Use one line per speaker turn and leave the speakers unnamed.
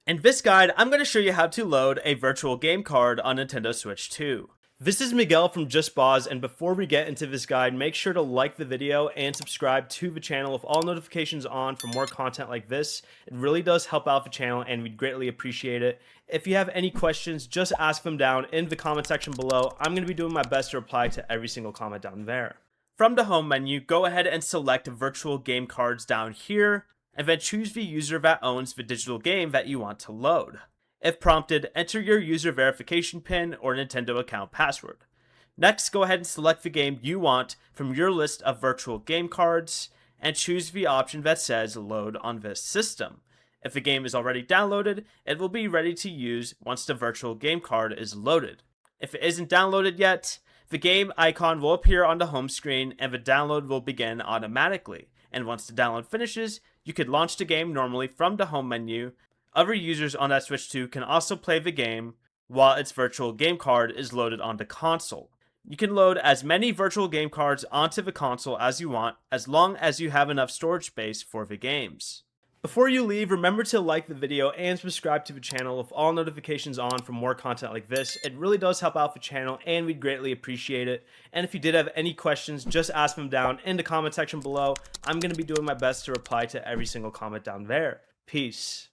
In this guide, I'm going to show you how to load a virtual game card on Nintendo Switch 2. This is Miguel from JustBoz, and before we get into this guide, make sure to like the video and subscribe to the channel with all notifications on for more content like this. It really does help out the channel and we'd greatly appreciate it. If you have any questions, just ask them down in the comment section below. I'm going to be doing my best to reply to every single comment down there. From the home menu, go ahead and select virtual game cards down here, and then choose the user that owns the digital game that you want to load. If prompted, enter your user verification PIN or Nintendo account password. Next, go ahead and select the game you want from your list of virtual game cards and choose the option that says load on this system. If the game is already downloaded, it will be ready to use once the virtual game card is loaded. If it isn't downloaded yet, the game icon will appear on the home screen and the download will begin automatically. And once the download finishes, you could launch the game normally from the home menu. Other users on that Switch 2 can also play the game while its virtual game card is loaded on the console. You can load as many virtual game cards onto the console as you want, as long as you have enough storage space for the games. Before you leave, remember to like the video and subscribe to the channel with all notifications on for more content like this. It really does help out the channel and we'd greatly appreciate it. And if you did have any questions, just ask them down in the comment section below. I'm going to be doing my best to reply to every single comment down there. Peace.